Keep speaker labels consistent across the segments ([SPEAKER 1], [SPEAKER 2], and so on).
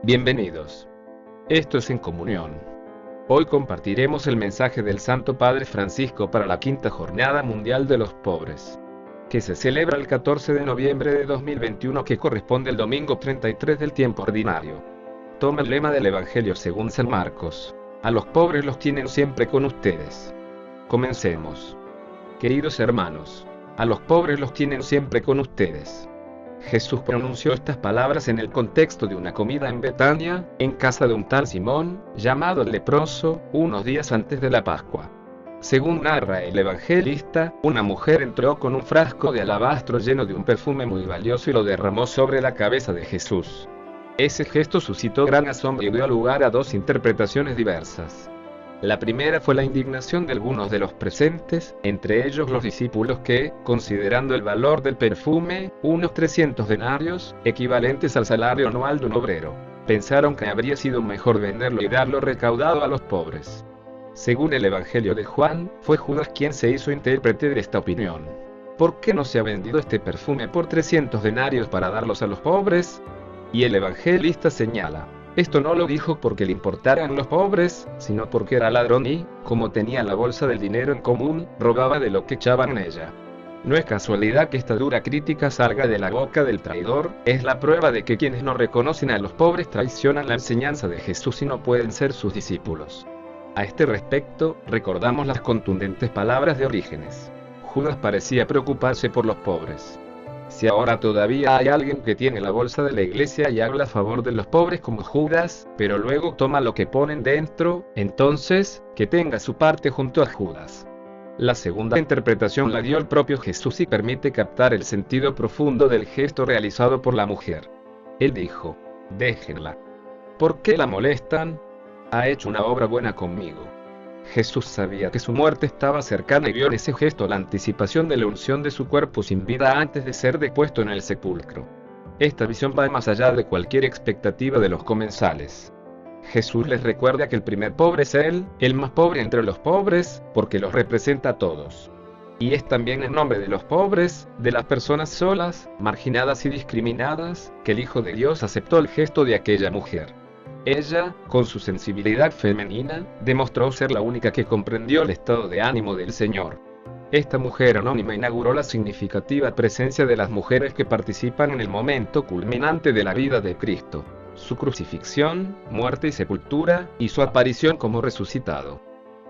[SPEAKER 1] Bienvenidos. Esto es En Comunión. Hoy compartiremos el mensaje del Santo Padre Francisco para la Quinta Jornada Mundial de los Pobres, que se celebra el 14 de noviembre de 2021, que corresponde al domingo 33 del tiempo ordinario. Toma el lema del Evangelio según San Marcos: a los pobres los tienen siempre con ustedes. Comencemos. Queridos hermanos, a los pobres los tienen siempre con ustedes. Jesús pronunció estas palabras en el contexto de una comida en Betania, en casa de un tal Simón, llamado el leproso, unos días antes de la Pascua. Según narra el evangelista, una mujer entró con un frasco de alabastro lleno de un perfume muy valioso y lo derramó sobre la cabeza de Jesús. Ese gesto suscitó gran asombro y dio lugar a dos interpretaciones diversas. La primera fue la indignación de algunos de los presentes, entre ellos los discípulos que, considerando el valor del perfume, unos 300 denarios, equivalentes al salario anual de un obrero, pensaron que habría sido mejor venderlo y darlo recaudado a los pobres. Según el Evangelio de Juan, fue Judas quien se hizo intérprete de esta opinión. ¿Por qué no se ha vendido este perfume por 300 denarios para darlos a los pobres? Y el evangelista señala: esto no lo dijo porque le importaran los pobres, sino porque era ladrón y, como tenía la bolsa del dinero en común, robaba de lo que echaban en ella. No es casualidad que esta dura crítica salga de la boca del traidor, es la prueba de que quienes no reconocen a los pobres traicionan la enseñanza de Jesús y no pueden ser sus discípulos. A este respecto, recordamos las contundentes palabras de Orígenes. Judas parecía preocuparse por los pobres. Si ahora todavía hay alguien que tiene la bolsa de la iglesia y habla a favor de los pobres como Judas, pero luego toma lo que ponen dentro, entonces, que tenga su parte junto a Judas. La segunda interpretación la dio el propio Jesús y permite captar el sentido profundo del gesto realizado por la mujer. Él dijo: déjenla. ¿Por qué la molestan? Ha hecho una obra buena conmigo. Jesús sabía que su muerte estaba cercana y vio en ese gesto la anticipación de la unción de su cuerpo sin vida antes de ser depuesto en el sepulcro. Esta visión va más allá de cualquier expectativa de los comensales. Jesús les recuerda que el primer pobre es Él, el más pobre entre los pobres, porque los representa a todos. Y es también en nombre de los pobres, de las personas solas, marginadas y discriminadas, que el Hijo de Dios aceptó el gesto de aquella mujer. Ella, con su sensibilidad femenina, demostró ser la única que comprendió el estado de ánimo del Señor. Esta mujer anónima inauguró la significativa presencia de las mujeres que participan en el momento culminante de la vida de Cristo: su crucifixión, muerte y sepultura, y su aparición como resucitado.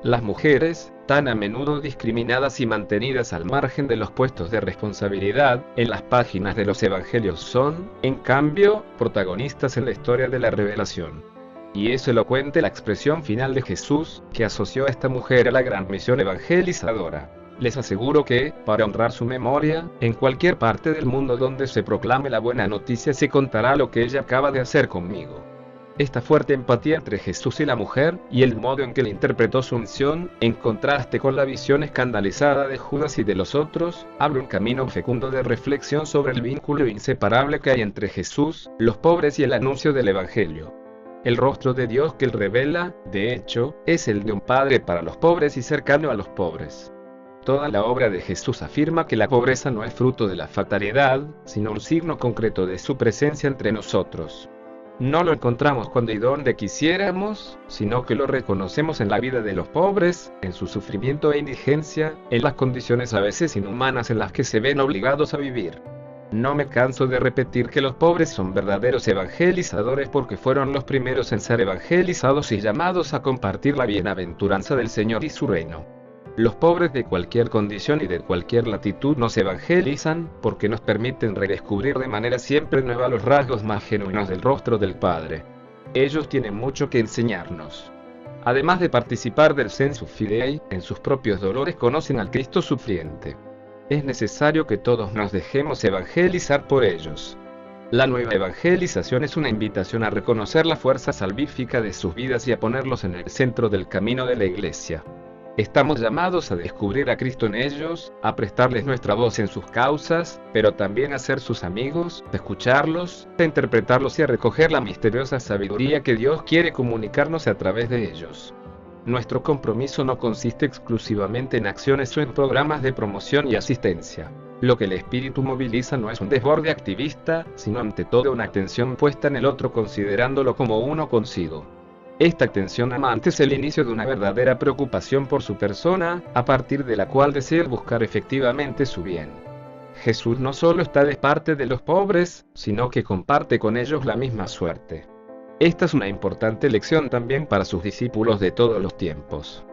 [SPEAKER 1] Las mujeres, tan a menudo discriminadas y mantenidas al margen de los puestos de responsabilidad en las páginas de los evangelios, son, en cambio, protagonistas en la historia de la revelación. Y es elocuente la expresión final de Jesús, que asoció a esta mujer a la gran misión evangelizadora. Les aseguro que, para honrar su memoria, en cualquier parte del mundo donde se proclame la buena noticia se contará lo que ella acaba de hacer conmigo. Esta fuerte empatía entre Jesús y la mujer, y el modo en que le interpretó su unción, en contraste con la visión escandalizada de Judas y de los otros, abre un camino fecundo de reflexión sobre el vínculo inseparable que hay entre Jesús, los pobres y el anuncio del Evangelio. El rostro de Dios que él revela, de hecho, es el de un padre para los pobres y cercano a los pobres. Toda la obra de Jesús afirma que la pobreza no es fruto de la fatalidad, sino un signo concreto de su presencia entre nosotros. No lo encontramos cuando y donde quisiéramos, sino que lo reconocemos en la vida de los pobres, en su sufrimiento e indigencia, en las condiciones a veces inhumanas en las que se ven obligados a vivir. No me canso de repetir que los pobres son verdaderos evangelizadores porque fueron los primeros en ser evangelizados y llamados a compartir la bienaventuranza del Señor y su reino. Los pobres de cualquier condición y de cualquier latitud nos evangelizan, porque nos permiten redescubrir de manera siempre nueva los rasgos más genuinos del rostro del Padre. Ellos tienen mucho que enseñarnos. Además de participar del sensus fidei, en sus propios dolores conocen al Cristo sufriente. Es necesario que todos nos dejemos evangelizar por ellos. La nueva evangelización es una invitación a reconocer la fuerza salvífica de sus vidas y a ponerlos en el centro del camino de la Iglesia. Estamos llamados a descubrir a Cristo en ellos, a prestarles nuestra voz en sus causas, pero también a ser sus amigos, a escucharlos, a interpretarlos y a recoger la misteriosa sabiduría que Dios quiere comunicarnos a través de ellos. Nuestro compromiso no consiste exclusivamente en acciones o en programas de promoción y asistencia. Lo que el espíritu moviliza no es un desborde activista, sino ante todo una atención puesta en el otro considerándolo como uno consigo. Esta atención amante es el inicio de una verdadera preocupación por su persona, a partir de la cual desea buscar efectivamente su bien. Jesús no solo está de parte de los pobres, sino que comparte con ellos la misma suerte. Esta es una importante lección también para sus discípulos de todos los tiempos.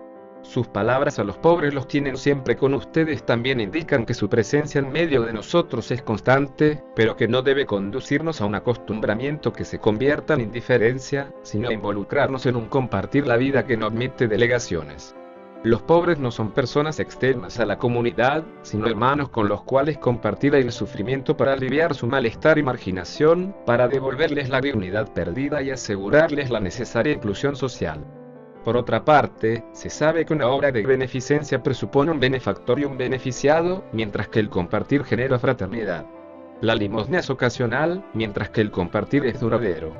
[SPEAKER 1] Sus palabras a los pobres los tienen siempre con ustedes también indican que su presencia en medio de nosotros es constante, pero que no debe conducirnos a un acostumbramiento que se convierta en indiferencia, sino a involucrarnos en un compartir la vida que no admite delegaciones. Los pobres no son personas externas a la comunidad, sino hermanos con los cuales compartir el sufrimiento para aliviar su malestar y marginación, para devolverles la dignidad perdida y asegurarles la necesaria inclusión social. Por otra parte, se sabe que una obra de beneficencia presupone un benefactor y un beneficiado, mientras que el compartir genera fraternidad. La limosna es ocasional, mientras que el compartir es duradero.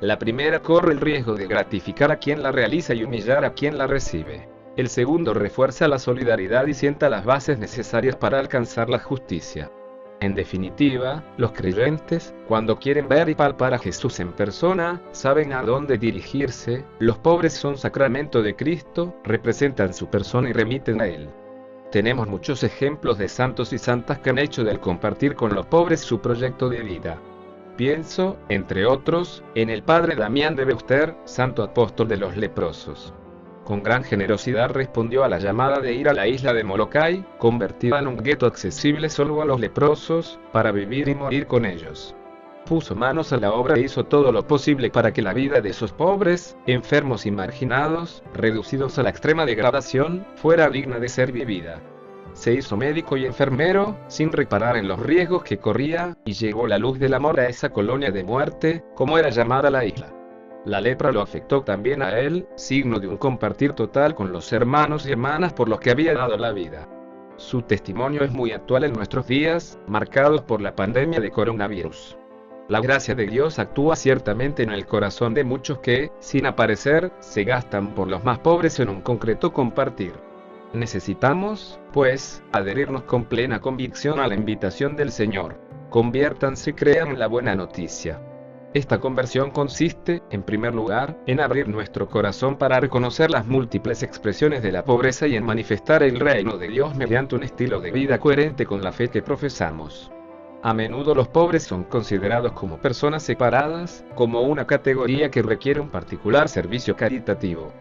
[SPEAKER 1] La primera corre el riesgo de gratificar a quien la realiza y humillar a quien la recibe. El segundo refuerza la solidaridad y sienta las bases necesarias para alcanzar la justicia. En definitiva, los creyentes, cuando quieren ver y palpar a Jesús en persona, saben a dónde dirigirse. Los pobres son sacramento de Cristo, representan su persona y remiten a Él. Tenemos muchos ejemplos de santos y santas que han hecho del compartir con los pobres su proyecto de vida. Pienso, entre otros, en el padre Damián de Veuster, santo apóstol de los leprosos. Con gran generosidad respondió a la llamada de ir a la isla de Molokai, convertida en un gueto accesible solo a los leprosos, para vivir y morir con ellos. Puso manos a la obra e hizo todo lo posible para que la vida de esos pobres, enfermos y marginados, reducidos a la extrema degradación, fuera digna de ser vivida. Se hizo médico y enfermero, sin reparar en los riesgos que corría, y llevó la luz del amor a esa colonia de muerte, como era llamada la isla. La lepra lo afectó también a él, signo de un compartir total con los hermanos y hermanas por los que había dado la vida. Su testimonio es muy actual en nuestros días, marcados por la pandemia de coronavirus. La gracia de Dios actúa ciertamente en el corazón de muchos que, sin aparecer, se gastan por los más pobres en un concreto compartir. Necesitamos, pues, adherirnos con plena convicción a la invitación del Señor. Conviértanse y crean en la buena noticia. Esta conversión consiste, en primer lugar, en abrir nuestro corazón para reconocer las múltiples expresiones de la pobreza y en manifestar el reino de Dios mediante un estilo de vida coherente con la fe que profesamos. A menudo los pobres son considerados como personas separadas, como una categoría que requiere un particular servicio caritativo.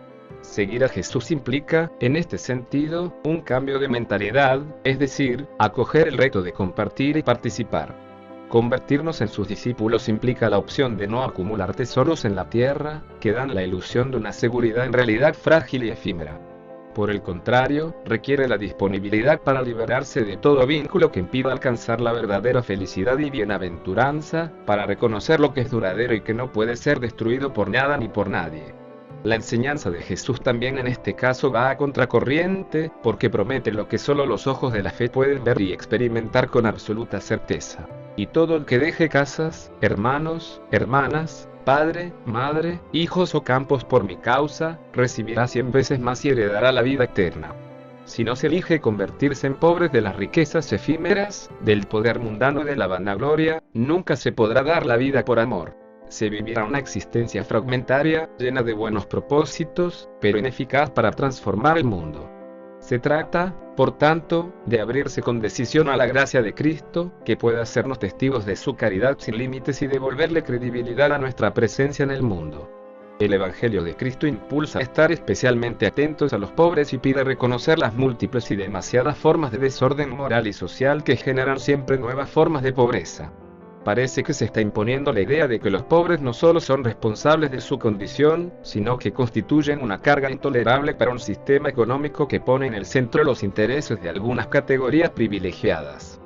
[SPEAKER 1] Seguir a Jesús implica, en este sentido, un cambio de mentalidad, es decir, acoger el reto de compartir y participar. Convertirnos en sus discípulos implica la opción de no acumular tesoros en la tierra, que dan la ilusión de una seguridad en realidad frágil y efímera. Por el contrario, requiere la disponibilidad para liberarse de todo vínculo que impida alcanzar la verdadera felicidad y bienaventuranza, para reconocer lo que es duradero y que no puede ser destruido por nada ni por nadie. La enseñanza de Jesús también en este caso va a contracorriente, porque promete lo que solo los ojos de la fe pueden ver y experimentar con absoluta certeza. Y todo el que deje casas, hermanos, hermanas, padre, madre, hijos o campos por mi causa, recibirá 100 veces más y heredará la vida eterna. Si no se elige convertirse en pobres de las riquezas efímeras, del poder mundano y de la vanagloria, nunca se podrá dar la vida por amor. Se vivirá una existencia fragmentaria, llena de buenos propósitos, pero ineficaz para transformar el mundo. Se trata, por tanto, de abrirse con decisión a la gracia de Cristo, que pueda hacernos testigos de su caridad sin límites y devolverle credibilidad a nuestra presencia en el mundo. El Evangelio de Cristo impulsa a estar especialmente atentos a los pobres y pide reconocer las múltiples y demasiadas formas de desorden moral y social que generan siempre nuevas formas de pobreza. Parece que se está imponiendo la idea de que los pobres no solo son responsables de su condición, sino que constituyen una carga intolerable para un sistema económico que pone en el centro los intereses de algunas categorías privilegiadas.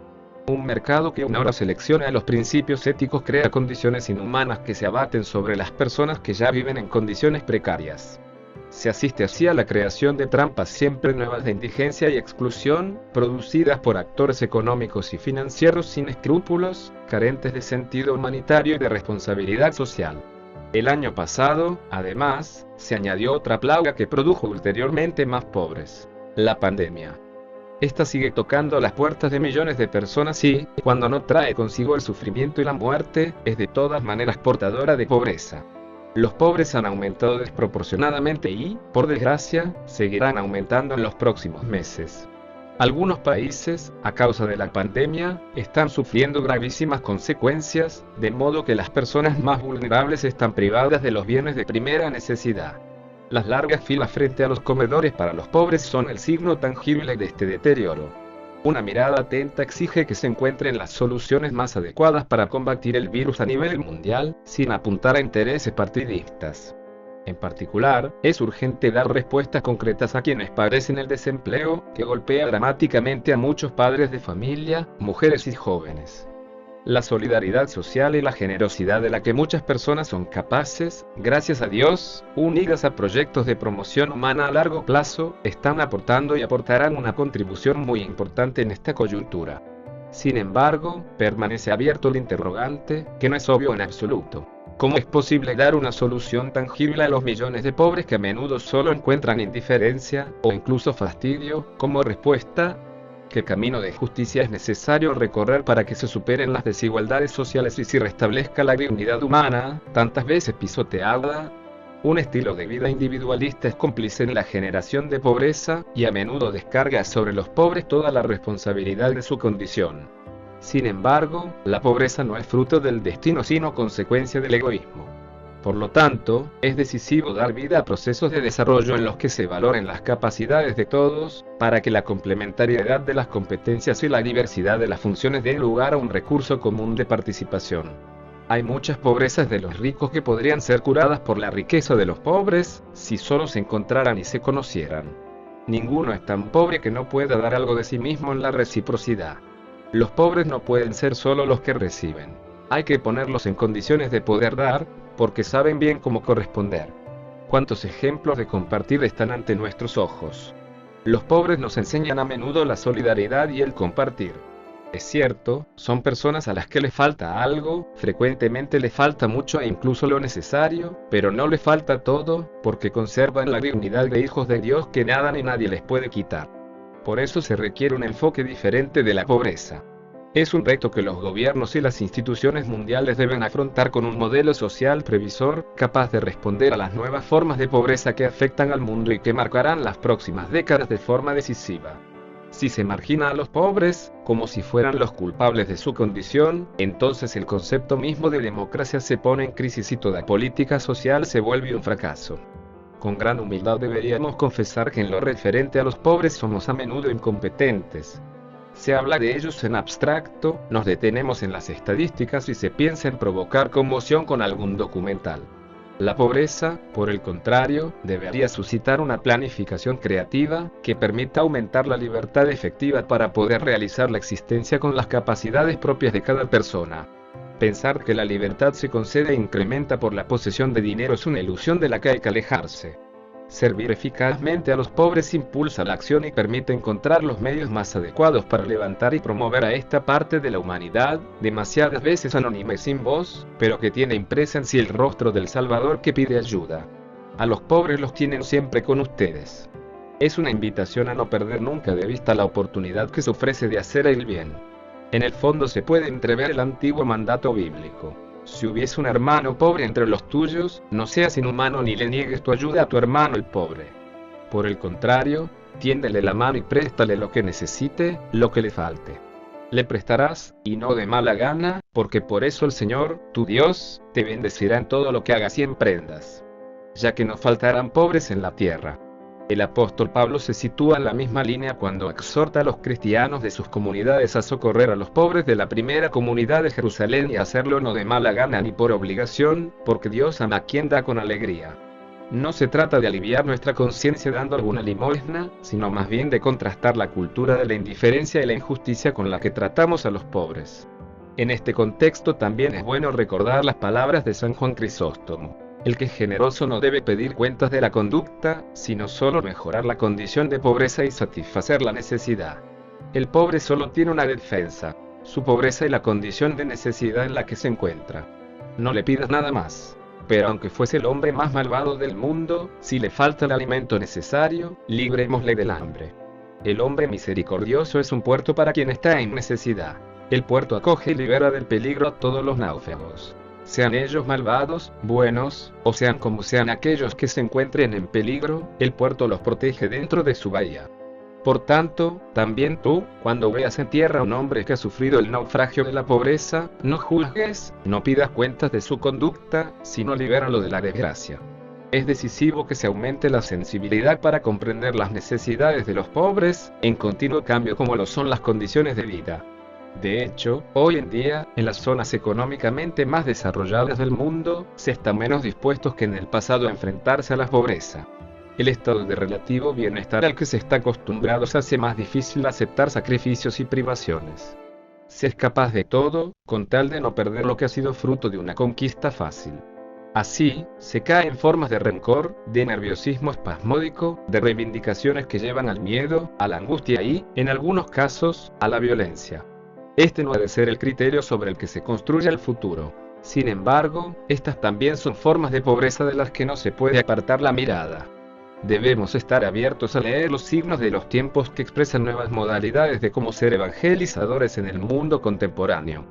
[SPEAKER 1] Un mercado que ignora selecciona los principios éticos crea condiciones inhumanas que se abaten sobre las personas que ya viven en condiciones precarias. Se asiste así a la creación de trampas siempre nuevas de indigencia y exclusión, producidas por actores económicos y financieros sin escrúpulos, carentes de sentido humanitario y de responsabilidad social. El año pasado, además, se añadió otra plaga que produjo ulteriormente más pobres: la pandemia. Esta sigue tocando las puertas de millones de personas y, cuando no trae consigo el sufrimiento y la muerte, es de todas maneras portadora de pobreza. Los pobres han aumentado desproporcionadamente y, por desgracia, seguirán aumentando en los próximos meses. Algunos países, a causa de la pandemia, están sufriendo gravísimas consecuencias, de modo que las personas más vulnerables están privadas de los bienes de primera necesidad. Las largas filas frente a los comedores para los pobres son el signo tangible de este deterioro. Una mirada atenta exige que se encuentren las soluciones más adecuadas para combatir el virus a nivel mundial, sin apuntar a intereses partidistas. En particular, es urgente dar respuestas concretas a quienes padecen el desempleo, que golpea dramáticamente a muchos padres de familia, mujeres y jóvenes. La solidaridad social y la generosidad de la que muchas personas son capaces, gracias a Dios, unidas a proyectos de promoción humana a largo plazo, están aportando y aportarán una contribución muy importante en esta coyuntura. Sin embargo, permanece abierto el interrogante, que no es obvio en absoluto. ¿Cómo es posible dar una solución tangible a los millones de pobres que a menudo solo encuentran indiferencia, o incluso fastidio, como respuesta? ¿Qué camino de justicia es necesario recorrer para que se superen las desigualdades sociales y se restablezca la dignidad humana, tantas veces pisoteada? Un estilo de vida individualista es cómplice en la generación de pobreza, y a menudo descarga sobre los pobres toda la responsabilidad de su condición. Sin embargo, la pobreza no es fruto del destino sino consecuencia del egoísmo. Por lo tanto, es decisivo dar vida a procesos de desarrollo en los que se valoren las capacidades de todos, para que la complementariedad de las competencias y la diversidad de las funciones den lugar a un recurso común de participación. Hay muchas pobrezas de los ricos que podrían ser curadas por la riqueza de los pobres, si solo se encontraran y se conocieran. Ninguno es tan pobre que no pueda dar algo de sí mismo en la reciprocidad. Los pobres no pueden ser solo los que reciben. Hay que ponerlos en condiciones de poder dar, porque saben bien cómo corresponder. ¿Cuántos ejemplos de compartir están ante nuestros ojos? Los pobres nos enseñan a menudo la solidaridad y el compartir. Es cierto, son personas a las que les falta algo, frecuentemente les falta mucho e incluso lo necesario, pero no les falta todo, porque conservan la dignidad de hijos de Dios que nada ni nadie les puede quitar. Por eso se requiere un enfoque diferente de la pobreza. Es un reto que los gobiernos y las instituciones mundiales deben afrontar con un modelo social previsor, capaz de responder a las nuevas formas de pobreza que afectan al mundo y que marcarán las próximas décadas de forma decisiva. Si se margina a los pobres, como si fueran los culpables de su condición, entonces el concepto mismo de democracia se pone en crisis y toda política social se vuelve un fracaso. Con gran humildad deberíamos confesar que en lo referente a los pobres somos a menudo incompetentes. Se habla de ellos en abstracto, nos detenemos en las estadísticas y se piensa en provocar conmoción con algún documental. La pobreza, por el contrario, debería suscitar una planificación creativa que permita aumentar la libertad efectiva para poder realizar la existencia con las capacidades propias de cada persona. Pensar que la libertad se concede e incrementa por la posesión de dinero es una ilusión de la que hay que alejarse. Servir eficazmente a los pobres impulsa la acción y permite encontrar los medios más adecuados para levantar y promover a esta parte de la humanidad, demasiadas veces anónima y sin voz, pero que tiene impresa en sí el rostro del Salvador que pide ayuda. A los pobres los tienen siempre con ustedes. Es una invitación a no perder nunca de vista la oportunidad que se ofrece de hacer el bien. En el fondo se puede entrever el antiguo mandato bíblico. Si hubiese un hermano pobre entre los tuyos, no seas inhumano ni le niegues tu ayuda a tu hermano el pobre. Por el contrario, tiéndele la mano y préstale lo que necesite, lo que le falte. Le prestarás, y no de mala gana, porque por eso el Señor, tu Dios, te bendecirá en todo lo que hagas y emprendas. Ya que no faltarán pobres en la tierra. El apóstol Pablo se sitúa en la misma línea cuando exhorta a los cristianos de sus comunidades a socorrer a los pobres de la primera comunidad de Jerusalén y a hacerlo no de mala gana ni por obligación, porque Dios ama a quien da con alegría. No se trata de aliviar nuestra conciencia dando alguna limosna, sino más bien de contrastar la cultura de la indiferencia y la injusticia con la que tratamos a los pobres. En este contexto también es bueno recordar las palabras de San Juan Crisóstomo. El que es generoso no debe pedir cuentas de la conducta, sino solo mejorar la condición de pobreza y satisfacer la necesidad. El pobre solo tiene una defensa, su pobreza y la condición de necesidad en la que se encuentra. No le pidas nada más. Pero aunque fuese el hombre más malvado del mundo, si le falta el alimento necesario, librémosle del hambre. El hombre misericordioso es un puerto para quien está en necesidad. El puerto acoge y libera del peligro a todos los náufragos. Sean ellos malvados, buenos, o sean como sean aquellos que se encuentren en peligro, el puerto los protege dentro de su bahía. Por tanto, también tú, cuando veas en tierra a un hombre que ha sufrido el naufragio de la pobreza, no juzgues, no pidas cuentas de su conducta, sino libéralo de la desgracia. Es decisivo que se aumente la sensibilidad para comprender las necesidades de los pobres, en continuo cambio como lo son las condiciones de vida. De hecho, hoy en día, en las zonas económicamente más desarrolladas del mundo, se está menos dispuestos que en el pasado a enfrentarse a la pobreza. El estado de relativo bienestar al que se está acostumbrado se hace más difícil aceptar sacrificios y privaciones. Se es capaz de todo, con tal de no perder lo que ha sido fruto de una conquista fácil. Así, se cae en formas de rencor, de nerviosismo espasmódico, de reivindicaciones que llevan al miedo, a la angustia y, en algunos casos, a la violencia. Este no ha de ser el criterio sobre el que se construya el futuro. Sin embargo, estas también son formas de pobreza de las que no se puede apartar la mirada. Debemos estar abiertos a leer los signos de los tiempos que expresan nuevas modalidades de cómo ser evangelizadores en el mundo contemporáneo.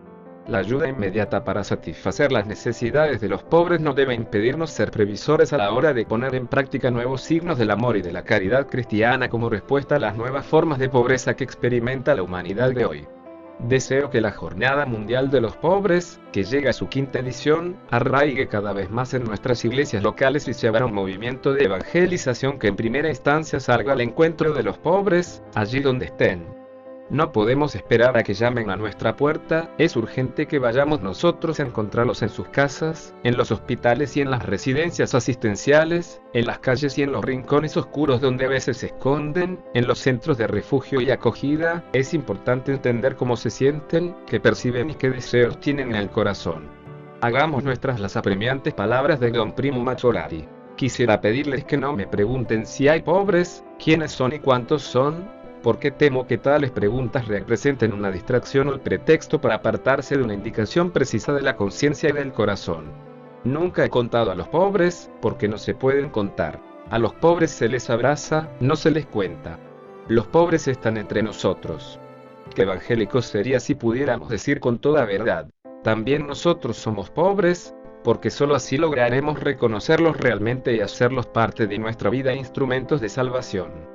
[SPEAKER 1] La ayuda inmediata para satisfacer las necesidades de los pobres no debe impedirnos ser previsores a la hora de poner en práctica nuevos signos del amor y de la caridad cristiana como respuesta a las nuevas formas de pobreza que experimenta la humanidad de hoy. Deseo que la Jornada Mundial de los Pobres, que llega a su quinta edición, arraigue cada vez más en nuestras iglesias locales y se abra un movimiento de evangelización que en primera instancia salga al encuentro de los pobres, allí donde estén. No podemos esperar a que llamen a nuestra puerta, es urgente que vayamos nosotros a encontrarlos en sus casas, en los hospitales y en las residencias asistenciales, en las calles y en los rincones oscuros donde a veces se esconden, en los centros de refugio y acogida. Es importante entender cómo se sienten, qué perciben y qué deseos tienen en el corazón. Hagamos nuestras las apremiantes palabras de Don Primo Mazzolari. Quisiera pedirles que no me pregunten si hay pobres, quiénes son y cuántos son, porque temo que tales preguntas representen una distracción o el pretexto para apartarse de una indicación precisa de la conciencia y del corazón. Nunca he contado a los pobres, porque no se pueden contar. A los pobres se les abraza, no se les cuenta. Los pobres están entre nosotros. Qué evangélicos sería si pudiéramos decir con toda verdad: también nosotros somos pobres, porque sólo así lograremos reconocerlos realmente y hacerlos parte de nuestra vida e instrumentos de salvación.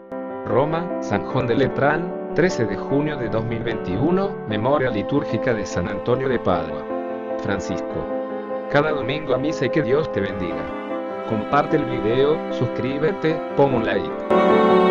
[SPEAKER 1] Roma, San Juan de Letrán, 13 de junio de 2021, Memoria litúrgica de San Antonio de Padua. Francisco. Cada domingo a misa y que Dios te bendiga. Comparte el video, suscríbete, pon un like.